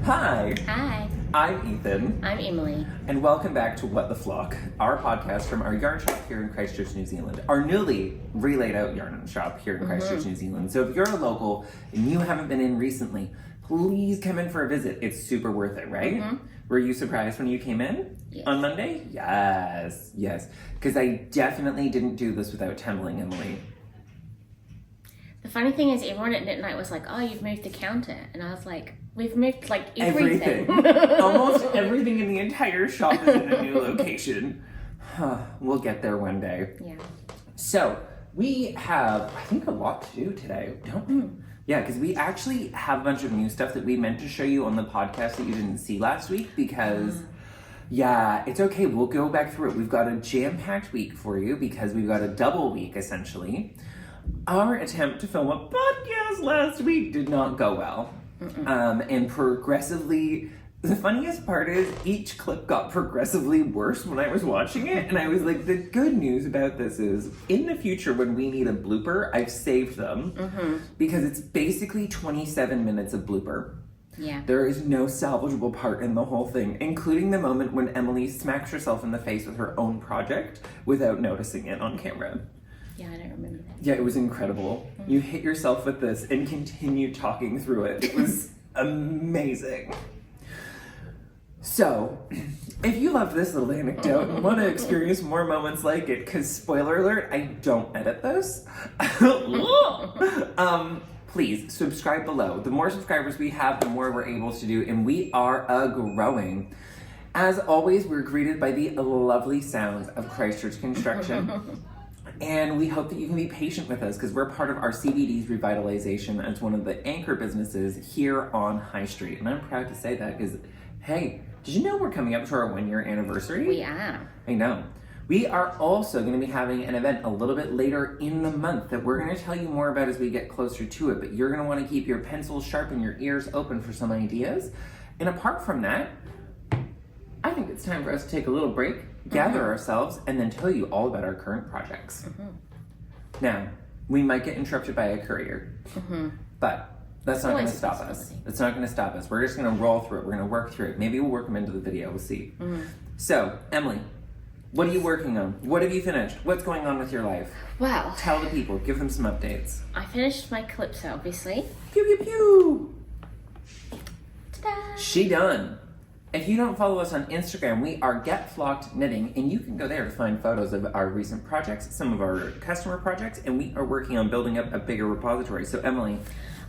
Hi. Hi. I'm Ethan. I'm Emily. And welcome back to What the Flock, our podcast from our yarn shop here in Christchurch, New Zealand. Our newly relaid out yarn shop here in Christchurch, New Zealand. So if you're a local and you haven't been in recently, please come in for a visit. It's super worth it, right? Were you surprised when you came in on Monday? Yes. Because I definitely didn't do this without telling Emily. The funny thing is, everyone at Knit Night was like, "Oh, you've moved the counter," and I was like, "We've moved like everything." Almost everything in the entire shop is in a new location. We'll get there one day. Yeah. So we have, I think, a lot to do today, don't we? Yeah, because we actually have a bunch of new stuff that we meant to show you on the podcast that you didn't see last week because, yeah, it's okay. We'll go back through it. We've got a jam-packed week for you because we've got a double week, essentially. Our attempt to film a podcast last week did not go well. And progressively, the funniest part is each clip got progressively worse when I was watching it. And I was like, the good news about this is in the future, when we need a blooper, I've saved them because it's basically 27 minutes of blooper. Yeah. There is no salvageable part in the whole thing, including the moment when Emily smacks herself in the face with her own project without noticing it on camera. Yeah, I don't remember that. Yeah, it was incredible. You hit yourself with this and continued talking through it. It was amazing. So, if you loved this little anecdote and want to experience more moments like it, because spoiler alert, I don't edit those, please subscribe below. The more subscribers we have, the more we're able to do, and we are growing. As always, we're greeted by the lovely sounds of Christchurch construction. And we hope that you can be patient with us because we're part of our CBD's revitalization as one of the anchor businesses here on High Street. And I'm proud to say that because, hey, did you know we're coming up to our 1-year anniversary? We are. I know. We are also going to be having an event a little bit later in the month that we're going to tell you more about as we get closer to it. But you're going to want to keep your pencils sharp and your ears open for some ideas. And apart from that, I think it's time for us to take a little break, gather ourselves, and then tell you all about our current projects. Now, we might get interrupted by a courier, but that's not going to stop us. It's not going to stop us. We're just going to roll through it. We're going to work through it. Maybe we'll work them into the video. We'll see. So, Emily, what are you working on? What have you finished? What's going on with your life? Well, Tell the people. Give them some updates. I finished my Calypso, obviously. Pew, pew, pew. Ta-da! She done. If you don't follow us on Instagram, we are Get Flocked Knitting, and you can go there to find photos of our recent projects, some of our customer projects, and we are working on building up a bigger repository. So, Emily,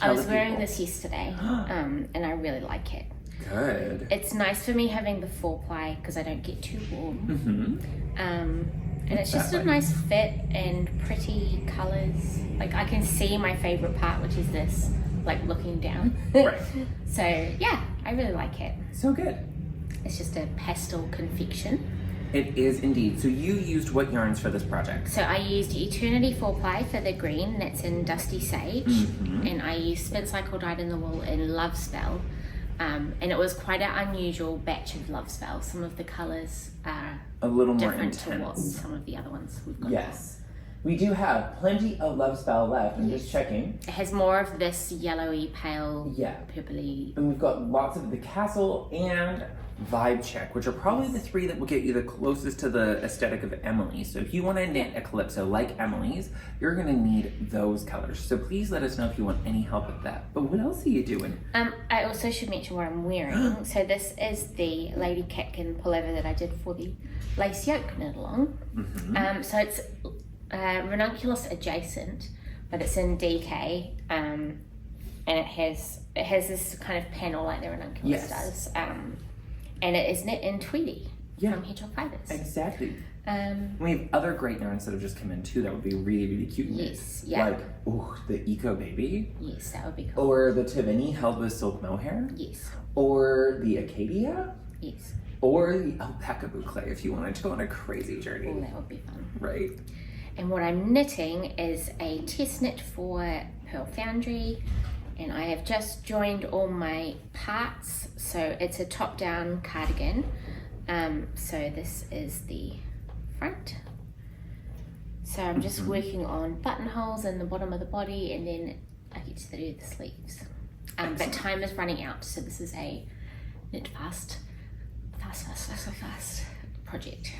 I was wearing this yesterday, and I really like it. Good. It's nice for me having the 4-ply because I don't get too warm. And it's just a nice fit and pretty colors. Like, I can see my favorite part, which is this, like, looking down. Right. So, yeah, I really like it. So good. It's just a pastel confection. It is indeed. So you used what yarns for this project? So I used Eternity 4-ply for the green, that's in Dusty Sage. And I used Spincycle dyed in the wool in LoveSpell. And it was quite an unusual batch of LoveSpell. Some of the colours are A little more different intense. to what some of the other ones we've got. Yes. We do have plenty of LoveSpell left. I'm just checking. It has more of this yellowy, pale, Yeah. purpley. And we've got lots of the Castle and Vibe Check, which are probably the three that will get you the closest to the aesthetic of Emily. So if you want to knit a Calypso like Emily's, you're going to need those colors. So please let us know if you want any help with that. But what else are you doing? I also should mention what I'm wearing. So this is the Lady Catkin pullover that I did for the lace yoke knit along. So it's ranunculus adjacent, but it's in DK, and it has this kind of panel like the ranunculus does. And it is knit in Tweedy from Hedgehog Fibres. Exactly. We have other great yarns that have just come in too that would be really, really cute. Yes, yeah. Like, the Eco Baby. Yes, that would be cool. Or the Tivini held with silk mohair. Yes. Or the Acadia. Yes. Or the Alpaca boucle if you wanted to go on a crazy journey. Oh, that would be fun. Right. And what I'm knitting is a test knit for Purl Foundry. And I have just joined all my parts. So it's a top-down cardigan. So this is the front. So I'm just working on buttonholes in the bottom of the body, and then I get to do the sleeves. But time is running out, so this is a knit fast project.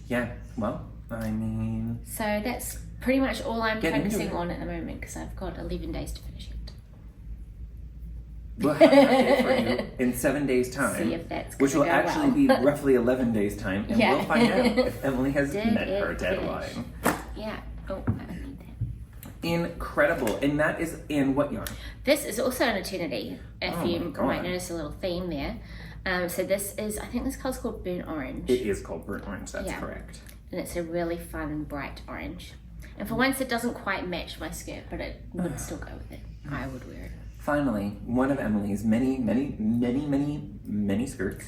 Yeah, well, I mean... So that's pretty much all I'm Get into focusing it. on at the moment because I've got 11 days to finish it. We'll have an update for you in 7 days' time. See if that's which will gonna go actually well. be roughly 11 days' time, and Yeah. we'll find out if Emily has Did met her it deadline. finish? Yeah. Oh, I don't need that. Incredible. And that is in what yarn? This is also an eternity, if Oh you my God. might notice a little theme there. So this is, I think this colour's called Burnt Orange. It is called burnt orange, that's Yeah. correct. And it's a really fun, bright orange. And for once, it doesn't quite match my skirt, but it would still go with it. I would wear it. Finally, one of Emily's many skirts.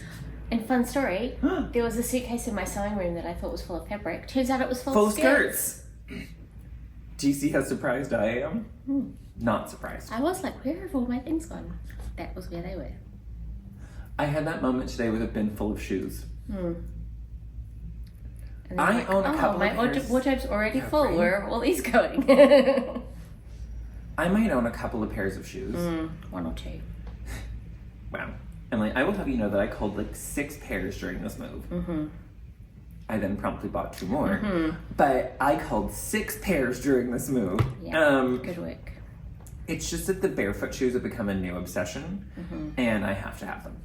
And fun story, there was a suitcase in my sewing room that I thought was full of fabric. Turns out it was full Full of of skirts. Do you see how surprised I am? Not surprised. I was like, where have all my things gone? That was where they were. I had that moment today with a bin full of shoes. And I like, own a couple my of pairs. wardrobe's already Yeah, full. right. Where are all these going? I might own a couple of pairs of shoes. One or two. Wow. Emily, I will have you know that I culled like 6 pairs during this move. I then promptly bought 2 more. But I culled 6 pairs during this move. Yeah, good work. It's just that the barefoot shoes have become a new obsession, and I have to have them.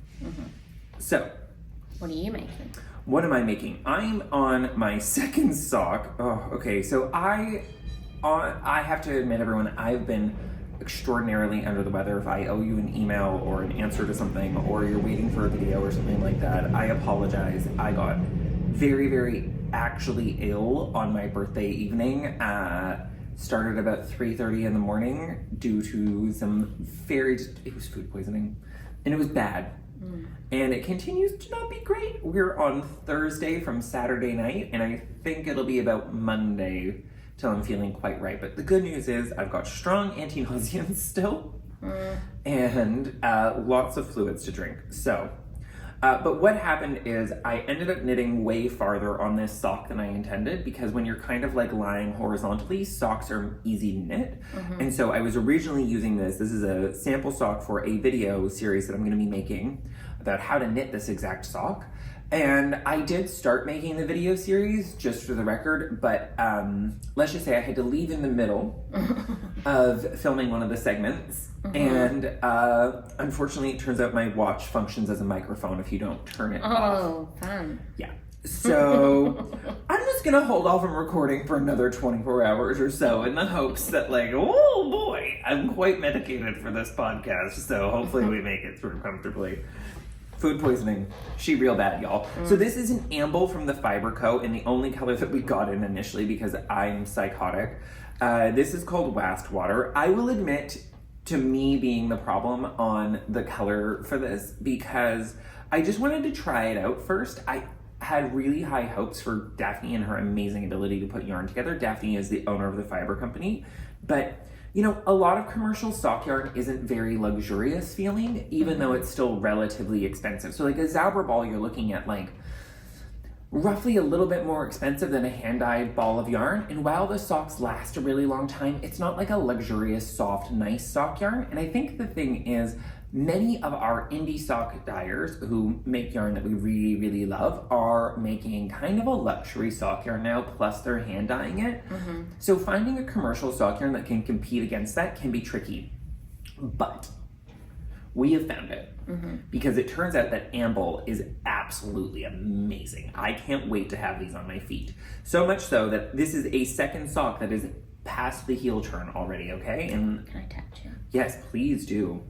So, What are you making? what am I making? I'm on my second sock. Oh, okay. So I have to admit, everyone, I've been extraordinarily under the weather. If I owe you an email or an answer to something, or you're waiting for a video or something like that, I apologize. I got very, very actually ill on my birthday evening. Started about 3:30 in the morning due to some it was food poisoning, and it was bad. And it continues to not be great. We're on Thursday from Saturday night, and I think it'll be about Monday till I'm feeling quite right. But the good news is I've got strong anti-nauseants still, and lots of fluids to drink. So, but what happened is I ended up knitting way farther on this sock than I intended, because when you're kind of like lying horizontally, socks are easy to knit. And so I was originally using this is a sample sock for a video series that I'm going to be making about how to knit this exact sock. And I did start making the video series, just for the record, but let's just say I had to leave in the middle of filming one of the segments. And unfortunately, it turns out my watch functions as a microphone if you don't turn it off. Oh, fun. Yeah. So I'm just going to hold off on recording for another 24 hours or so in the hopes that, like, oh boy, I'm quite medicated for this podcast. So hopefully we make it through comfortably. Food poisoning. She real bad, y'all. So this is an amble from the Fibre Co. in the only color that we got in initially because I'm psychotic. This is called Wast Water. I will admit to me being the problem on the color for this because I just wanted to try it out first. I had really high hopes for Daphne and her amazing ability to put yarn together. Daphne is the owner of the Fibre Company, but you know, a lot of commercial sock yarn isn't very luxurious feeling, even though it's still relatively expensive. So like a Zauber ball, you're looking at like roughly a little bit more expensive than a hand-dyed ball of yarn. And while the socks last a really long time, it's not like a luxurious, soft, nice sock yarn. And I think the thing is, many of our indie sock dyers who make yarn that we really, really love are making kind of a luxury sock yarn now, plus they're hand dyeing it. So finding a commercial sock yarn that can compete against that can be tricky. But we have found it because it turns out that amble is absolutely amazing. I can't wait to have these on my feet. So much so that this is a second sock that is past the heel turn already, okay? And Can I touch you? yes, please do.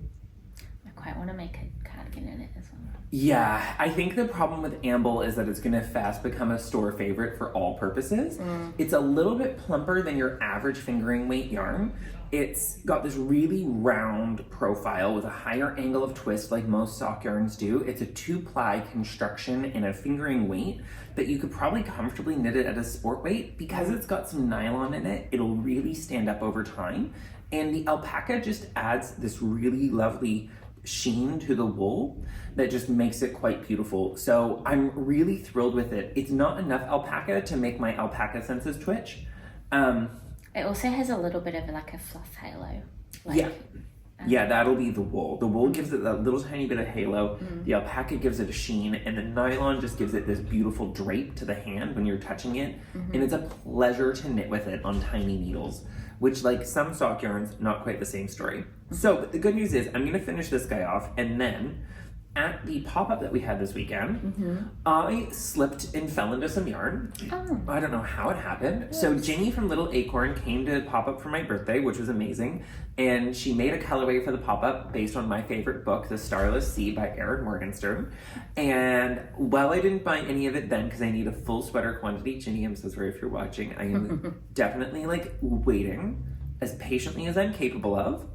I quite want to make a cardigan in it as well. Yeah, I think the problem with amble is that it's going to fast become a store favorite for all purposes. It's a little bit plumper than your average fingering weight yarn. It's got this really round profile with a higher angle of twist like most sock yarns do. It's a 2-ply construction and a fingering weight that you could probably comfortably knit it at a sport weight. Because it's got some nylon in it, it'll really stand up over time. And the alpaca just adds this really lovely sheen to the wool that just makes it quite beautiful. So I'm really thrilled with it. It's not enough alpaca to make my alpaca senses twitch. It also has a little bit of like a fluff halo. Like, Yeah. Yeah, that'll be the wool. The wool gives it that little tiny bit of halo. The alpaca gives it a sheen, and the nylon just gives it this beautiful drape to the hand when you're touching it. And it's a pleasure to knit with it on tiny needles, which, like some sock yarns, not quite the same story. So, but the good news is I'm gonna finish this guy off, and then at the pop-up that we had this weekend, I slipped and fell into some yarn. I don't know how it happened. Yes. So Ginny from Little Acorn came to pop-up for my birthday, which was amazing. And she made a colorway for the pop-up based on my favorite book, The Starless Sea by Aran Morgenstern. And while I didn't buy any of it then, because I need a full sweater quantity, Ginny, I'm so sorry if you're watching. I am definitely like waiting as patiently as I'm capable of.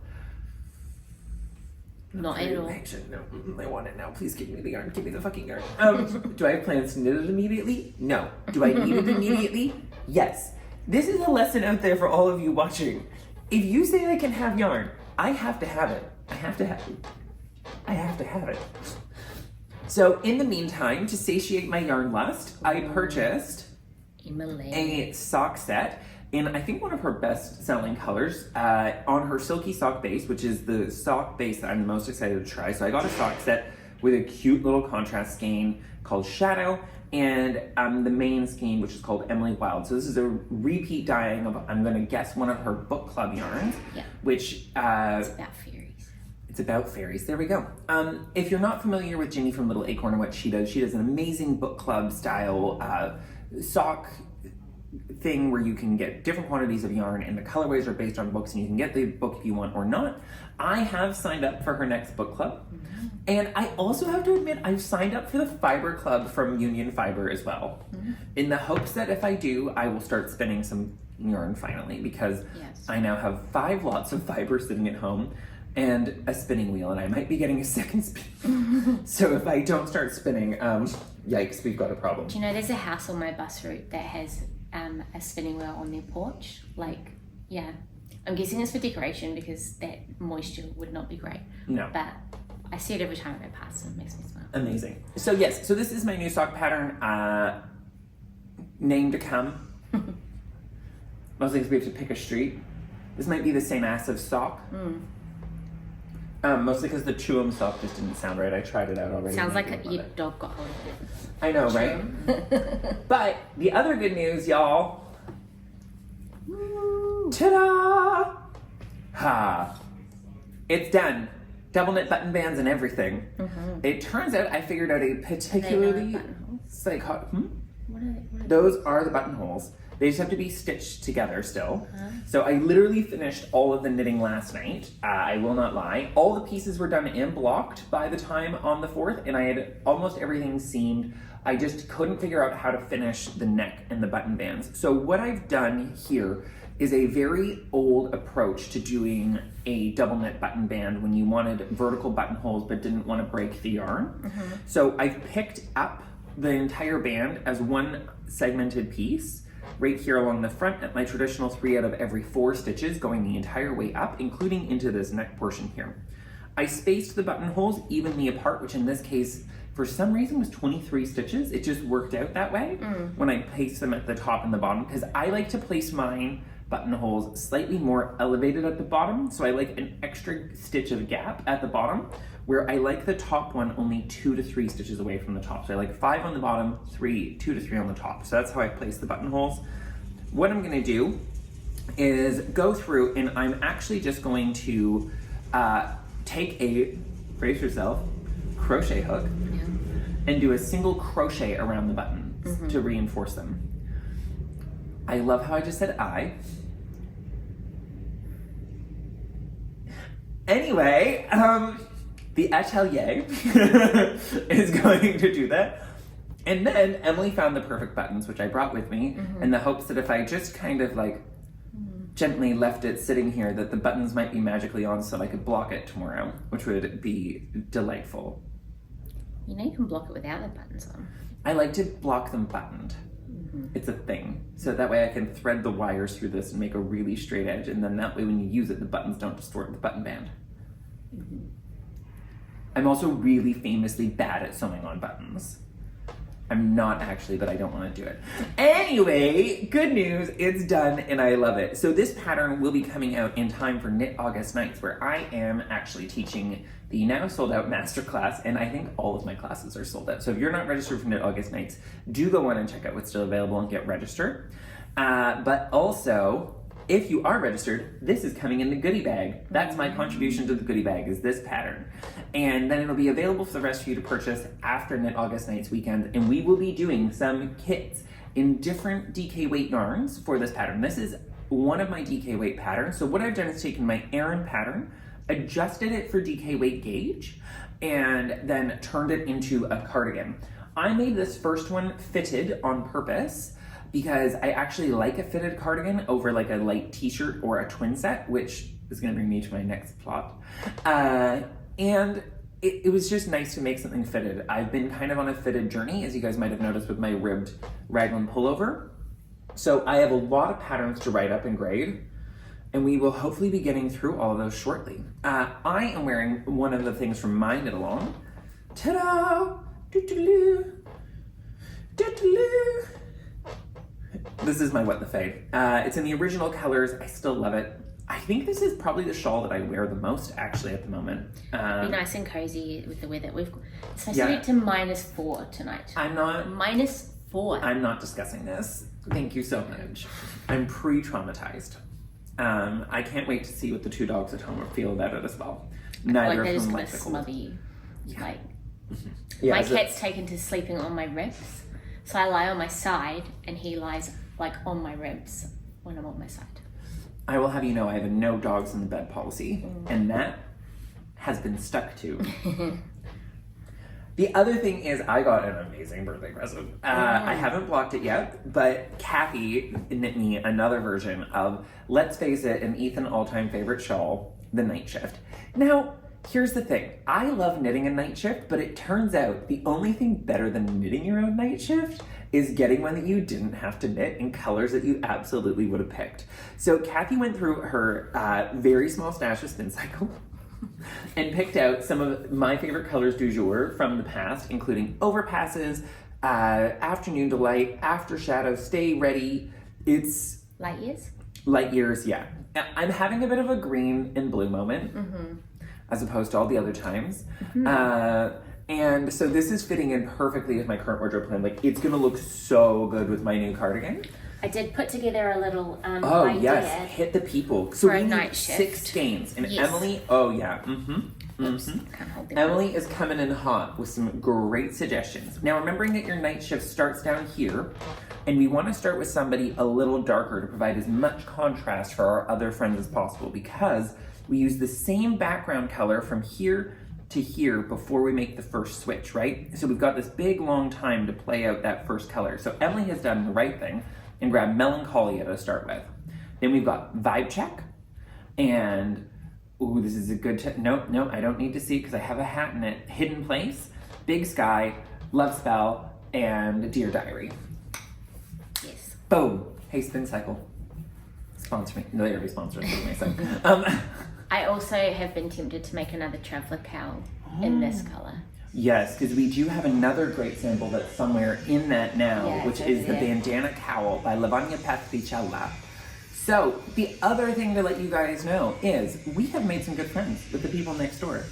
Not at all. No, I want it now. Please give me the yarn. Give me the fucking yarn. Do I have plans to knit it immediately? No. Do I need it immediately? Yes. This is a lesson out there for all of you watching. If you say I can have yarn, I have to have it. I have to have it. I have to have it. So in the meantime, to satiate my yarn lust, I purchased a sock set in, I think, one of her best-selling colors, on her silky sock base, which is the sock base that I'm the most excited to try. So I got a sock set with a cute little contrast skein called Shadow, and the main skein, which is called Emily Wild. So this is a repeat dyeing of, I'm gonna guess, one of her book club yarns, which... it's about fairies. It's about fairies, there we go. If you're not familiar with Ginny from Little Acorn and what she does an amazing book club style sock thing where you can get different quantities of yarn, and the colorways are based on books, and you can get the book if you want or not. I have signed up for her next book club, and I also have to admit I've signed up for the Fibre club from Union Fibre as well, in the hopes that if I do, I will start spinning some yarn finally, because I now have 5 lots of fibre sitting at home and a spinning wheel, and I might be getting a second spin. So if I don't start spinning, yikes, we've got a problem. Do you know there's a house on my bus route that has a spinning wheel on their porch? Like, yeah. I'm guessing it's for decoration because that moisture would not be great. No. But I see it every time I go past and it makes me smile. Amazing. So yes, so this is my new sock pattern. Name to come. Mostly because we have to pick a street. This might be the same ass of sock. Mostly because the Chewum sock just didn't sound right. I tried it out already. Sounds like your dog got hold of it. I know, right? But the other good news, y'all. Ta-da! Ha! It's done. Double knit button bands and everything. It turns out I figured out a particularly psychotic... What are they? Those are the buttonholes. They just have to be stitched together still. So I literally finished all of the knitting last night. I will not lie. All the pieces were done and blocked by the time on the 4th, and I had almost everything seamed. I just couldn't figure out how to finish the neck and the button bands. So what I've done here is a very old approach to doing a double knit button band when you wanted vertical buttonholes but didn't want to break the yarn. So I've picked up the entire band as one segmented piece right here along the front at my traditional 3 out of every 4 stitches, going the entire way up, including into this neck portion here. I spaced the buttonholes evenly apart, which in this case, for some reason, was 23 stitches. It just worked out that way when I placed them at the top and the bottom, because I like to place mine buttonholes slightly more elevated at the bottom, so I like an extra stitch of gap at the bottom, where I like the top one only 2 to 3 stitches away from the top. So I like 5 on the bottom, 2 to 3 on the top. So that's how I place the buttonholes. What I'm gonna do is go through, and I'm actually just going to take a, brace yourself, crochet hook, and do a single crochet around the buttons to reinforce them. I love how I just said I. Anyway, the atelier is going to do that. And then Emily found the perfect buttons, which I brought with me, in the hopes that if I just kind of like gently left it sitting here, that the buttons might be magically on so I could block it tomorrow, which would be delightful. You know you can block it without the buttons on. I like to block them buttoned. It's a thing. So that way I can thread the wires through this and make a really straight edge, and then that way when you use it, the buttons don't distort the button band. I'm also really famously bad at sewing on buttons. I'm not actually, but I don't want to do it. Anyway, good news, it's done and I love it. So this pattern will be coming out in time for Knit August Nights, where I am actually teaching the now sold out masterclass, and I think all of my classes are sold out. So if you're not registered for Knit August Nights, do go on and check out what's still available and get registered. But also, if you are registered, this is coming in the goodie bag. That's my contribution to the goodie bag, is this pattern. And then it'll be available for the rest of you to purchase after Knit August Nights weekend. And we will be doing some kits in different DK weight yarns for this pattern. This is one of my DK weight patterns. So what I've done is taken my Aran pattern, adjusted it for DK weight gauge, and then turned it into a cardigan. I made this first one fitted on purpose because I actually like a fitted cardigan over like a light t-shirt or a twin set, which is gonna bring me to my next plot. And it was just nice to make something fitted. I've been kind of on a fitted journey, as you guys might have noticed with my ribbed raglan pullover. So I have a lot of patterns to write up and grade, and we will hopefully be getting through all of those shortly. I am wearing one of the things from my knit along. Ta-da! Doo-doo-doo. Doo-doo-doo. This is my What the Fade. It's in the original colors. I still love it. I think this is probably the shawl that I wear the most, actually, at the moment. Be nice and cozy with the weather. It's supposed to get to -4 tonight. I'm not... -4. I'm not discussing this. Thank you so much. I'm pre-traumatized. I can't wait to see what the two dogs at home feel about it as well. Neither of them like the cold. Smubby. Yeah. Like, yeah, my cat's taken to sleeping on my ribs, so I lie on my side and he lies like on my ribs when I'm on my side. I will have you know I have a no dogs in the bed policy, and that has been stuck to. The other thing is I got an amazing birthday present. I haven't blocked it yet, but Kathy knit me another version of, let's face it, an Ethan all-time favorite shawl, the Night Shift. Now, here's the thing. I love knitting a night shift, but it turns out the only thing better than knitting your own night shift is getting one that you didn't have to knit in colors that you absolutely would have picked. So Kathy went through her very small stash of Spincycle and picked out some of my favorite colors du jour from the past, including Overpasses, Afternoon Delight, After Shadow, Stay Ready. It's... Light Years? Light Years, yeah. I'm having a bit of a green and blue moment, as opposed to all the other times. And so this is fitting in perfectly with my current wardrobe plan. Like, it's gonna look so good with my new cardigan. I did put together a little oh idea. Yes, hit the people. So we night need shift. 6 skeins. And Yes. Emily, oh yeah, Oops, can't hold the Emily is coming in hot with some great suggestions. Now, remembering that your night shift starts down here, and we want to start with somebody a little darker to provide as much contrast for our other friends as possible, because we use the same background color from here to here before we make the first switch, right? So we've got this big long time to play out that first color. So Emily has done the right thing and grabbed Melancholia to start with. Then we've got Vibe Check, and ooh, this is a good no, I don't need to see because I have a hat in it. Hidden Place, Big Sky, LoveSpell, and Dear Diary. Yes. Boom. Hey, Spincycle. Sponsor me. No, they already sponsored me. I also have been tempted to make another traveller cowl in this colour. Yes, because we do have another great sample that's somewhere in that now, Yeah, which it's is over the there. Bandana Cowl by Lavanya Patrichella. So, the other thing to let you guys know is we have made some good friends with the people next door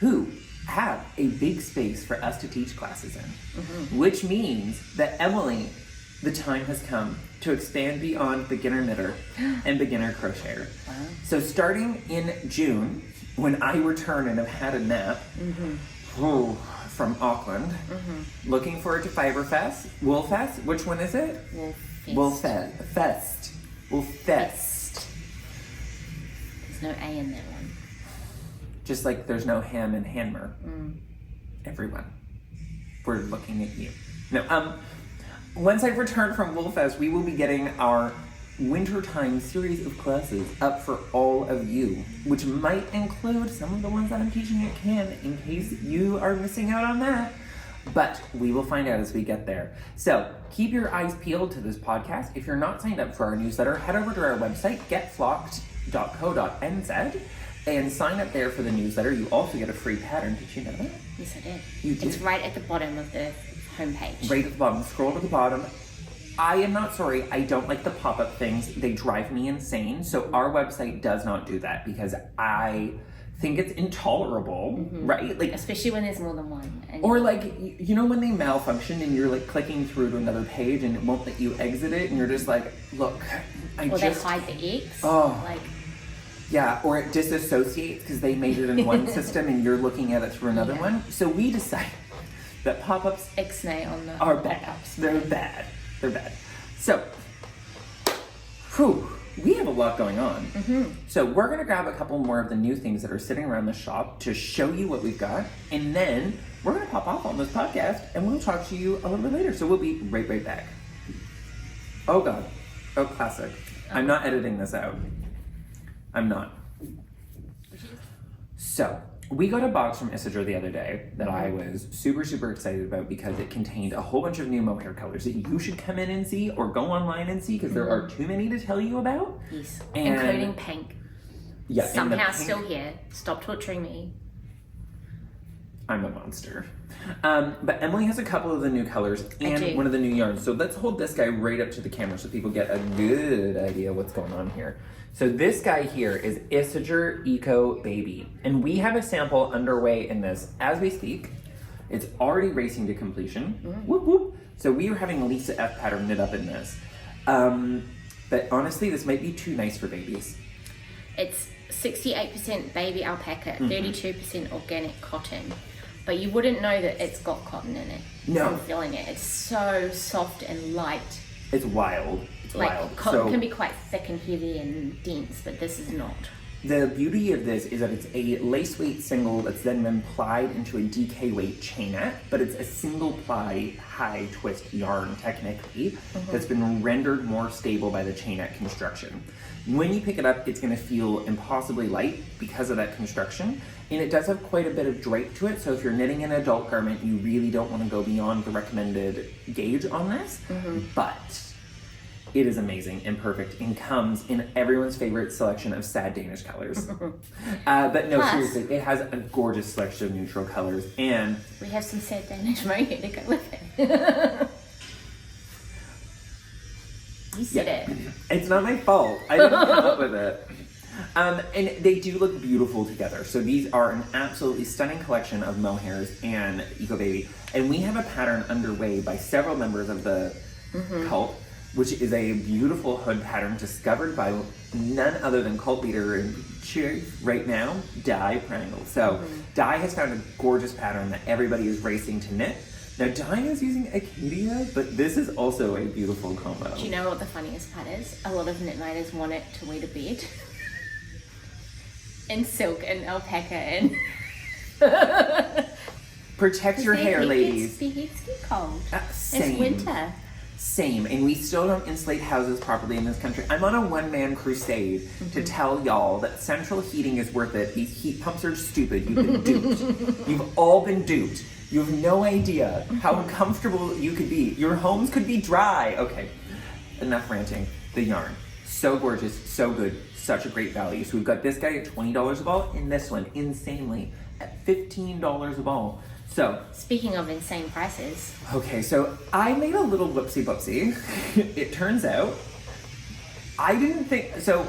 who have a big space for us to teach classes in, which means that Emily, the time has come to expand beyond beginner knitter and beginner crocheter. Wow. So starting in June, when I return and have had a nap from Auckland, looking forward to Fibre Fest, Wool Fest. Which one is it? Wool Fest. Wool Fest. There's no A in that one. Just like there's no ham in Hanmer. Everyone, we're looking at you. No, once I've returned from Wool Fest, we will be getting our wintertime series of classes up for all of you, which might include some of the ones that I'm teaching at Can, in case you are missing out on that. But we will find out as we get there. So keep your eyes peeled to this podcast. If you're not signed up for our newsletter, head over to our website, getflocked.co.nz, and sign up there for the newsletter. You also get a free pattern. Did you know that? Yes, I did. You did? It's right at the bottom of the homepage. Right at the bottom. Scroll to the bottom. I am not sorry. I don't like the pop-up things. They drive me insane. So our website does not do that because I think it's intolerable, right? Like, especially when there's more than one. Or like, you know when they malfunction and you're like clicking through to another page and it won't let you exit it and you're just like, look, they hide the X. Oh. Like, yeah, or it disassociates because they made it in one system and you're looking at it through another one. So we decided that pop-ups Ixnay on the are bad. They're bad. They're bad. So, we have a lot going on. So we're going to grab a couple more of the new things that are sitting around the shop to show you what we've got. And then we're going to pop off on this podcast and we'll talk to you a little bit later. So we'll be right back. Oh God. Oh, classic. I'm not editing this out. I'm not. So, we got a box from Isidro the other day that I was super excited about because it contained a whole bunch of new mohair colors that you should come in and see or go online and see because there are too many to tell you about. Yes, and including pink. Yeah, somehow still here. Stop torturing me. I'm a monster. But Emily has a couple of the new colors and one of the new yarns. So let's hold this guy right up to the camera so people get a good idea what's going on here. So this guy here is Isidro Eco Baby. And we have a sample underway in this as we speak. It's already racing to completion. Whoop whoop. So we are having Lisa F pattern knit up in this. But honestly, this might be too nice for babies. It's 68% baby alpaca, 32% organic cotton. But you wouldn't know that it's got cotton in it. No. I'm feeling it. It's so soft and light. It's wild. It's wild. Cotton can be quite thick and heavy and dense, but this is not. The beauty of this is that it's a lace weight single that's then been plied into a DK weight chainette, but it's a single ply high twist yarn technically that's been rendered more stable by the chainette construction. When you pick it up, it's going to feel impossibly light because of that construction, and it does have quite a bit of drape to it, so if you're knitting an adult garment, you really don't want to go beyond the recommended gauge on this, but it is amazing and perfect and comes in everyone's favorite selection of sad Danish colors. But no, seriously, it has a gorgeous selection of neutral colors, and we have some sad Danish mohair to go with it. You said it. It's not my fault. I didn't come up with it. And they do look beautiful together. So these are an absolutely stunning collection of mohairs and Eco Baby. And we have a pattern underway by several members of the cult, which is a beautiful hood pattern discovered by none other than cult leader and chief right now, Di Prangle. So Di has found a gorgeous pattern that everybody is racing to knit. Now, Di is using Acadia, but this is also a beautiful combo. Do you know what the funniest part is? A lot of knit-nighters want it to wear to bed. In silk and alpaca and... Protect your hair, ladies. The heads get cold. Same. It's winter. Same, and we still don't insulate houses properly in this country. I'm on a one-man crusade to tell y'all that central heating is worth it. These heat pumps are stupid. You've been duped. You've all been duped. You have no idea how uncomfortable you could be. Your homes could be dry. Okay, enough ranting. The yarn, so gorgeous, so good, such a great value. So we've got this guy at $20 a ball, and this one, insanely, at $15 a ball. So, speaking of insane prices. Okay, so I made a little whoopsie. It turns out, I didn't think, so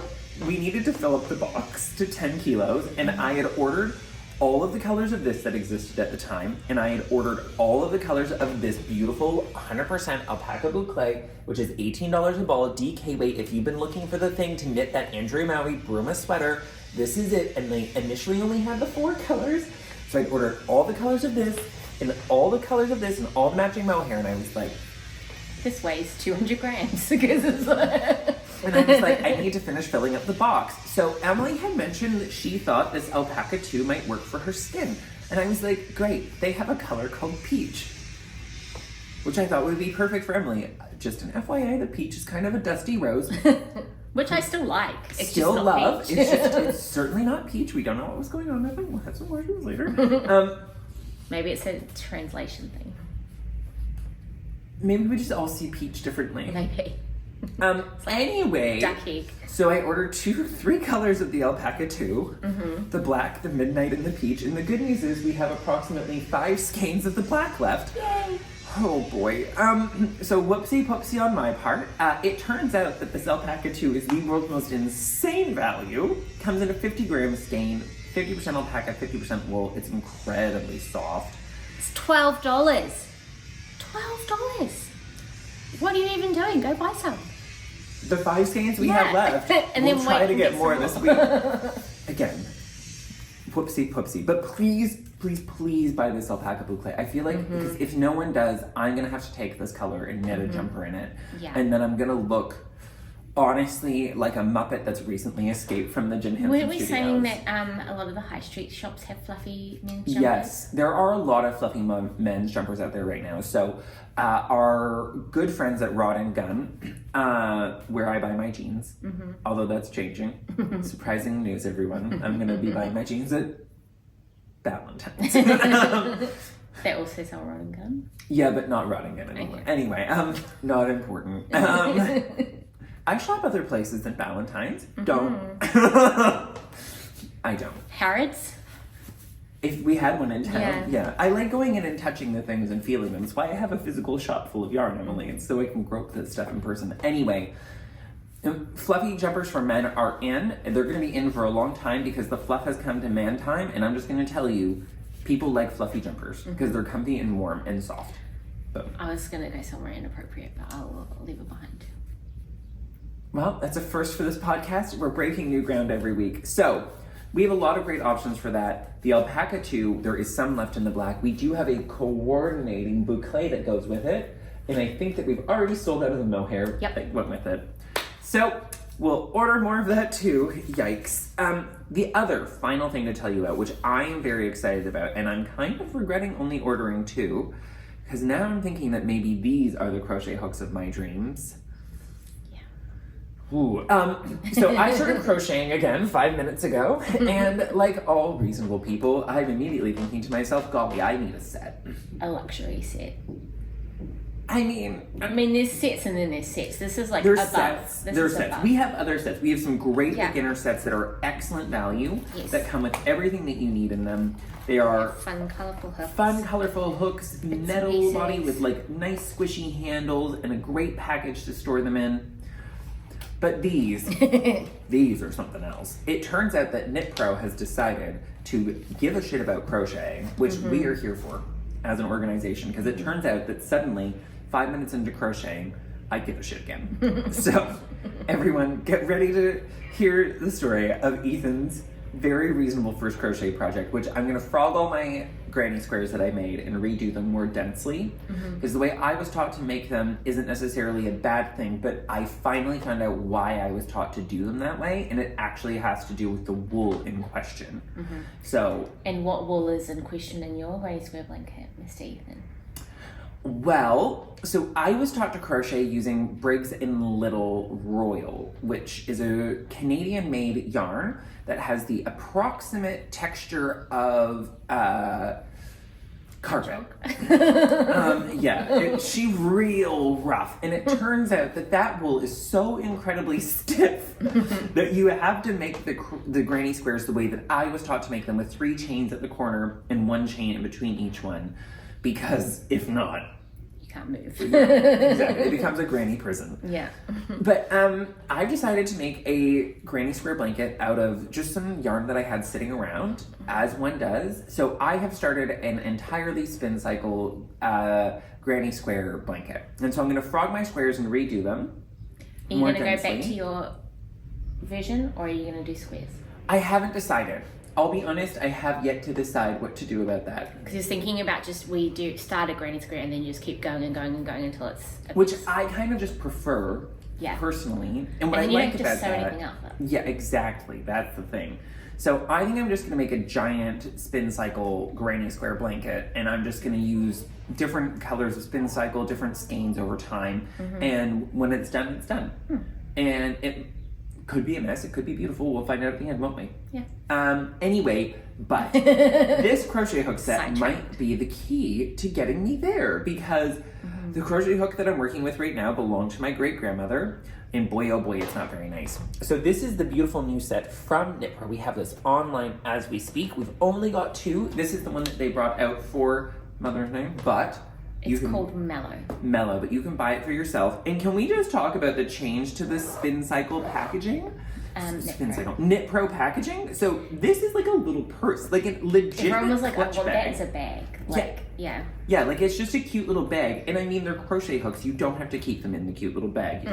we needed to fill up the box to 10 kilos, and I had ordered all of the colors of this that existed at the time, and I had ordered all of the colors of this beautiful 100% alpaca boucle, which is $18 a ball, DK weight. If you've been looking for the thing to knit that Andrea Mowry Bruma sweater, this is it, and they initially only had the 4 colors. So I ordered all the colors of this, and all the colors of this, and all the matching mohair, and I was like, this weighs 200 grams, because it's like... And I was like, I need to finish filling up the box. So Emily had mentioned that she thought this Alpaca 2 might work for her skin. And I was like, great, they have a color called peach, which I thought would be perfect for Emily. Just an FYI, the peach is kind of a dusty rose. Which I still like. It's still just not love. peach. It's certainly not peach. We don't know what was going on with it. We'll have some questions later. Maybe it's a translation thing. Maybe we just all see peach differently. Maybe. Anyway, duck egg. So I ordered 3 colors of the Alpaca 2, the black, the midnight, and the peach. And the good news is we have approximately 5 skeins of the black left. Yay! Oh boy. So whoopsie poopsie on my part. It turns out that this Alpaca 2 is the world's most insane value. Comes in a 50-gram skein, 50% alpaca, 50% wool. It's incredibly soft. It's $12. $12. What are you even doing? Go buy some. The 5 skeins we have left. And we'll then try to get some more this week. Again, whoopsie poopsie. But please buy this alpaca boucle. I feel like because if no one does, I'm gonna have to take this color and knit a jumper in it. Yeah. And then I'm gonna look honestly like a Muppet that's recently escaped from the Jim Henson Weren't we Studios. saying that a lot of the high street shops have fluffy men's jumpers? Yes, there are a lot of fluffy men's jumpers out there right now. So our good friends at Rod and Gun, where I buy my jeans, although that's changing. Surprising news, everyone. I'm going to be buying my jeans at Valentine's. They also sell Rod and Gun? Yeah, but not Rod and Gun anymore. Okay. Anyway, not important. I shop other places than Valentine's. Don't. I don't. Harrods? If we had one in town, Yeah. I like going in and touching the things and feeling them. That's why I have a physical shop full of yarn, Emily. It's so I can grope this stuff in person. Anyway, fluffy jumpers for men are in. They're going to be in for a long time because the fluff has come to man time. And I'm just going to tell you, people like fluffy jumpers because they're comfy and warm and soft. Boom. I was going to go somewhere inappropriate, but I'll leave it behind. Well, that's a first for this podcast. We're breaking new ground every week. So we have a lot of great options for that. The Alpaca 2, there is some left in the black. We do have a coordinating boucle that goes with it. And I think that we've already sold out of the mohair that went with it. So we'll order more of that too. Yikes. The other final thing to tell you about, which I am very excited about, and I'm kind of regretting only ordering 2, because now I'm thinking that maybe these are the crochet hooks of my dreams. Ooh. So I started crocheting again 5 minutes ago, and like all reasonable people, I'm immediately thinking to myself, golly, I need a set. A luxury set. I mean, there's sets and then there's sets. This is like there's above. sets. This There's is sets. above. We have other sets. We have some great beginner sets that are excellent value, that come with everything that you need in them. They are fun, colorful hooks. Hooks, metal body with like nice squishy handles, and a great package to store them in. But these are something else. It turns out that Knit Pro has decided to give a shit about crocheting, which we are here for as an organization, because it turns out that suddenly, 5 minutes into crocheting, I give a shit again. So, everyone, get ready to hear the story of Ethan's very reasonable first crochet project, which I'm going to frog all my granny squares that I made and redo them more densely, because the way I was taught to make them isn't necessarily a bad thing, but I finally found out why I was taught to do them that way, and it actually has to do with the wool in question. So, and what wool is in question in your granny square blanket, Mr. Ethan? Well, so I was taught to crochet using Briggs and Little Royal, which is a Canadian-made yarn that has the approximate texture of carpet. She's real rough, and it turns out that wool is so incredibly stiff that you have to make the granny squares the way that I was taught to make them, with 3 chains at the corner and 1 chain in between each one, because if not, can't move. Exactly. It becomes a granny prison. Yeah. But I've decided to make a granny square blanket out of just some yarn that I had sitting around, as one does. So I have started an entirely Spincycle granny square blanket. And so I'm going to frog my squares and redo them. Are you going to go back to your version, or are you going to do squares? I haven't decided. I'll be honest, I have yet to decide what to do about that. Because you're thinking about start a granny square and then you just keep going and going and going until it's... Which I kind of just prefer, personally. And what I like about that... Yeah, exactly. That's the thing. So I think I'm just going to make a giant Spincycle granny square blanket, and I'm just going to use different colors of Spincycle, different skeins over time, and when it's done, it's done. And it could be a mess, it could be beautiful, we'll find out at the end, won't we? Yeah. Anyway, but this crochet hook set might be the key to getting me there, because the crochet hook that I'm working with right now belonged to my great-grandmother, and boy oh boy, it's not very nice. So this is the beautiful new set from Knit Pro. We have this online as we speak. We've only got 2. This is the one that they brought out for Mother's Day, but It's called Mellow. Mellow, but you can buy it for yourself. And can we just talk about the change to the Spincycle packaging? Knit Pro packaging. So this is like a little purse, like a legit clutch bag. That is a bag. Yeah, like it's just a cute little bag. And I mean, they're crochet hooks. You don't have to keep them in the cute little bag.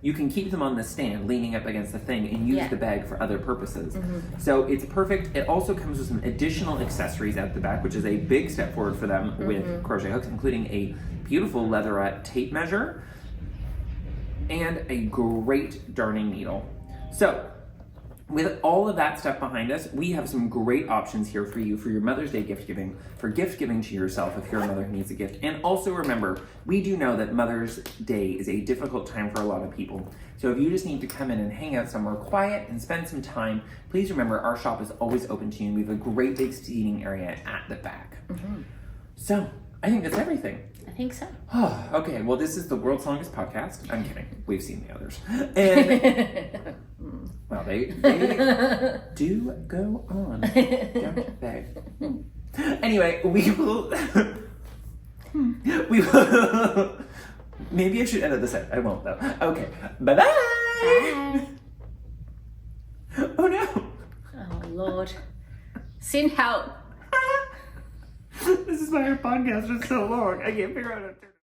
You can keep them on the stand, leaning up against the thing, and use the bag for other purposes. So it's perfect. It also comes with some additional accessories at the back, which is a big step forward for them with crochet hooks, including a beautiful leatherette tape measure and a great darning needle. So, with all of that stuff behind us, we have some great options here for you for your Mother's Day gift giving, for gift giving to yourself if you're a mother who needs a gift. And also remember, we do know that Mother's Day is a difficult time for a lot of people. So if you just need to come in and hang out somewhere quiet and spend some time, please remember our shop is always open to you, and we have a great big seating area at the back. So, I think that's everything. I think so. Okay, well, this is the world's longest podcast. I'm kidding. We've seen the others. And, well, they do go on, don't they? Anyway, we will... Maybe I should edit this out. I won't, though. Okay, bye-bye! Bye. Oh, no! Oh, Lord. Send help. This is why our podcast is so long. I can't figure out how to turn it.